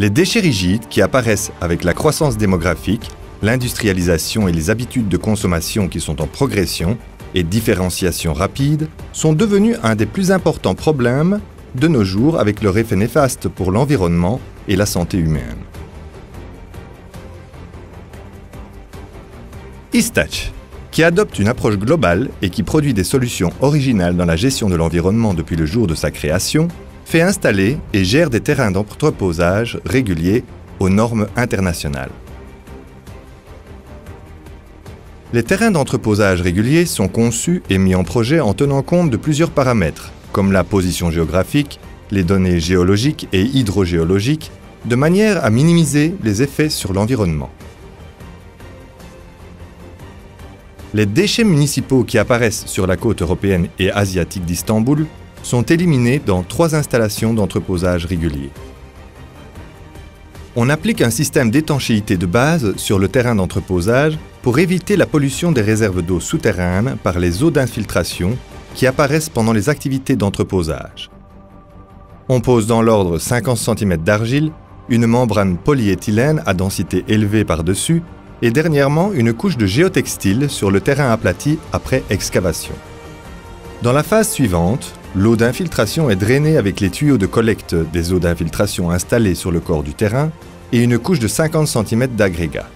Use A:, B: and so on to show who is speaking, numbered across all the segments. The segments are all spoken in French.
A: Les déchets rigides qui apparaissent avec la croissance démographique, l'industrialisation et les habitudes de consommation qui sont en progression et différenciation rapide sont devenus un des plus importants problèmes de nos jours avec leur effet néfaste pour l'environnement et la santé humaine. Histach, qui adopte une approche globale et qui produit des solutions originales dans la gestion de l'environnement depuis le jour de sa création, fait installer et gère des terrains d'entreposage réguliers aux normes internationales. Les terrains d'entreposage réguliers sont conçus et mis en projet en tenant compte de plusieurs paramètres, comme la position géographique, les données géologiques et hydrogéologiques, de manière à minimiser les effets sur l'environnement. Les déchets municipaux qui apparaissent sur la côte européenne et asiatique d'Istanbul sont éliminés dans 3 installations d'entreposage régulier. On applique un système d'étanchéité de base sur le terrain d'entreposage pour éviter la pollution des réserves d'eau souterraines par les eaux d'infiltration qui apparaissent pendant les activités d'entreposage. On pose dans l'ordre 50 cm d'argile, une membrane polyéthylène à densité élevée par-dessus et dernièrement une couche de géotextile sur le terrain aplati après excavation. Dans la phase suivante, l'eau d'infiltration est drainée avec les tuyaux de collecte des eaux d'infiltration installés sur le corps du terrain et une couche de 50 cm d'agrégat.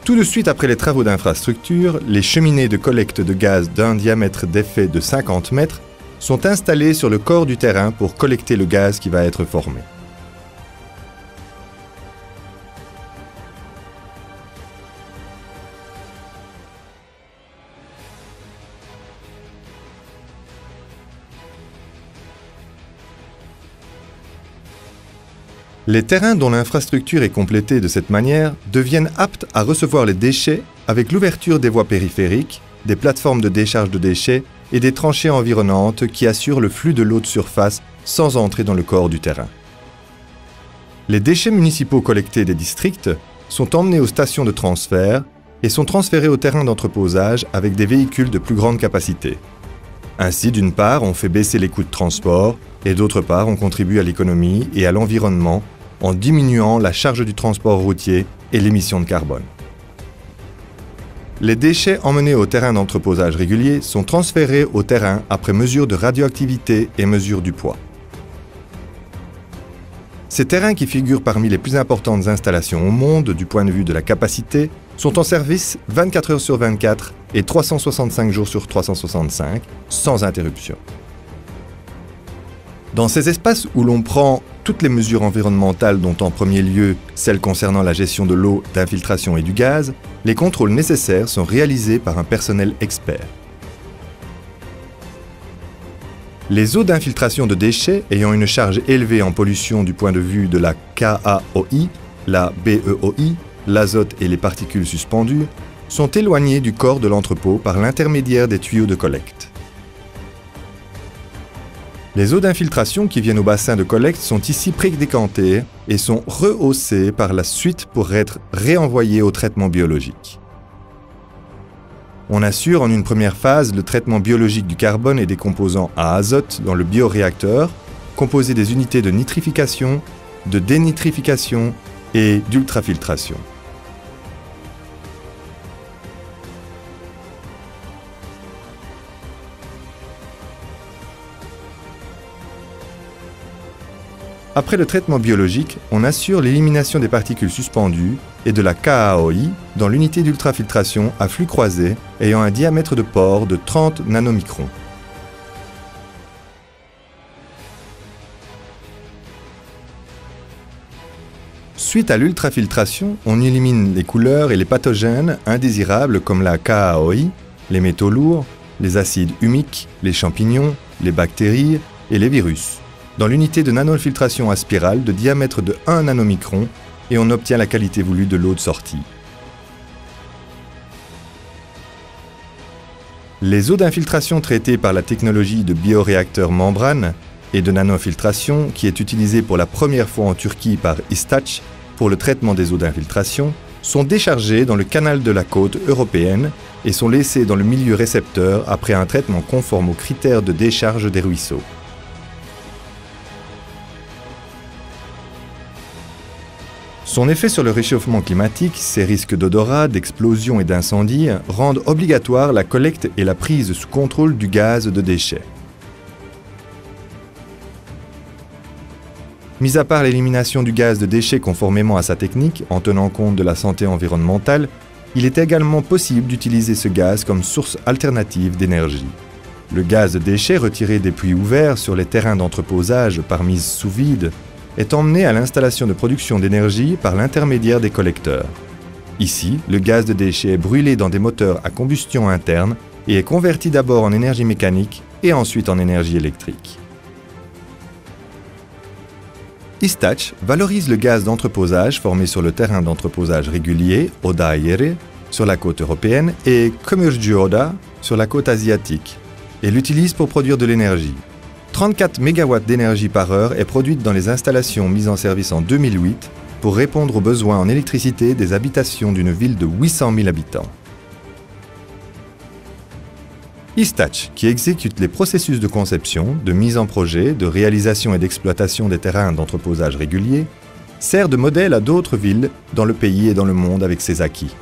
A: Tout de suite après les travaux d'infrastructure, les cheminées de collecte de gaz d'un diamètre d'effet de 50 mètres sont installées sur le corps du terrain pour collecter le gaz qui va être formé. Les terrains dont l'infrastructure est complétée de cette manière deviennent aptes à recevoir les déchets avec l'ouverture des voies périphériques, des plateformes de décharge de déchets et des tranchées environnantes qui assurent le flux de l'eau de surface sans entrer dans le corps du terrain. Les déchets municipaux collectés des districts sont emmenés aux stations de transfert et sont transférés au terrain d'entreposage avec des véhicules de plus grande capacité. Ainsi, d'une part, on fait baisser les coûts de transport et d'autre part, on contribue à l'économie et à l'environnement en diminuant la charge du transport routier et l'émission de carbone. Les déchets emmenés au terrain d'entreposage régulier sont transférés au terrain après mesure de radioactivité et mesure du poids. Ces terrains qui figurent parmi les plus importantes installations au monde du point de vue de la capacité sont en service 24 heures sur 24 et 365 jours sur 365, sans interruption. Dans ces espaces où l'on prend toutes les mesures environnementales dont en premier lieu celles concernant la gestion de l'eau, d'infiltration et du gaz, les contrôles nécessaires sont réalisés par un personnel expert. Les eaux d'infiltration de déchets ayant une charge élevée en pollution du point de vue de la KAOI, la BEOI, l'azote et les particules suspendues, sont éloignées du corps de l'entrepôt par l'intermédiaire des tuyaux de collecte. Les eaux d'infiltration qui viennent au bassin de collecte sont ici prédécantées et sont rehaussées par la suite pour être réenvoyées au traitement biologique. On assure en une première phase le traitement biologique du carbone et des composants à azote dans le bioréacteur, composé des unités de nitrification, de dénitrification et d'ultrafiltration. Après le traitement biologique, on assure l'élimination des particules suspendues et de la KAOI dans l'unité d'ultrafiltration à flux croisé ayant un diamètre de pore de 30 nanomicrons. Suite à l'ultrafiltration, on élimine les couleurs et les pathogènes indésirables comme la KAOI, les métaux lourds, les acides humiques, les champignons, les bactéries et les virus, dans l'unité de nanofiltration à spirale de diamètre de 1 nanomicron et on obtient la qualité voulue de l'eau de sortie. Les eaux d'infiltration traitées par la technologie de bioréacteur membrane et de nanofiltration qui est utilisée pour la première fois en Turquie par Histach pour le traitement des eaux d'infiltration sont déchargées dans le canal de la côte européenne et sont laissées dans le milieu récepteur après un traitement conforme aux critères de décharge des ruisseaux. Son effet sur le réchauffement climatique, ses risques d'odorat, d'explosion et d'incendie rendent obligatoire la collecte et la prise sous contrôle du gaz de déchets. Mis à part l'élimination du gaz de déchets conformément à sa technique, en tenant compte de la santé environnementale, il est également possible d'utiliser ce gaz comme source alternative d'énergie. Le gaz de déchets retiré des puits ouverts sur les terrains d'entreposage par mise sous vide est emmené à l'installation de production d'énergie par l'intermédiaire des collecteurs. Ici, le gaz de déchets est brûlé dans des moteurs à combustion interne et est converti d'abord en énergie mécanique et ensuite en énergie électrique. Istach valorise le gaz d'entreposage formé sur le terrain d'entreposage régulier Oda Aire sur la côte européenne et Kömürcü Oda sur la côte asiatique et l'utilise pour produire de l'énergie. 34 MW d'énergie par heure est produite dans les installations mises en service en 2008 pour répondre aux besoins en électricité des habitations d'une ville de 800 000 habitants. Istach, qui exécute les processus de conception, de mise en projet, de réalisation et d'exploitation des terrains d'entreposage réguliers, sert de modèle à d'autres villes dans le pays et dans le monde avec ses acquis.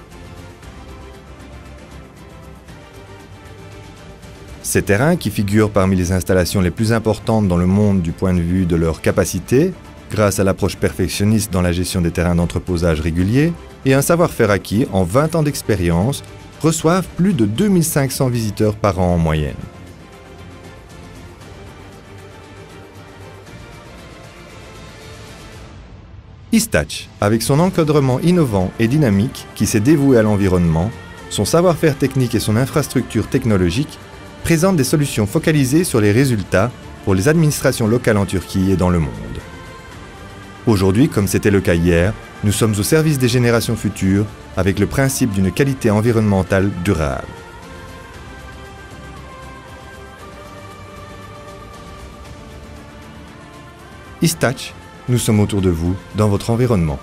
A: Ces terrains, qui figurent parmi les installations les plus importantes dans le monde du point de vue de leur capacité, grâce à l'approche perfectionniste dans la gestion des terrains d'entreposage réguliers et un savoir-faire acquis en 20 ans d'expérience, reçoivent plus de 2500 visiteurs par an en moyenne. Istach, avec son encadrement innovant et dynamique qui s'est dévoué à l'environnement, son savoir-faire technique et son infrastructure technologique, présente des solutions focalisées sur les résultats pour les administrations locales en Turquie et dans le monde. Aujourd'hui, comme c'était le cas hier, nous sommes au service des générations futures avec le principe d'une qualité environnementale durable. Istach, nous sommes autour de vous dans votre environnement.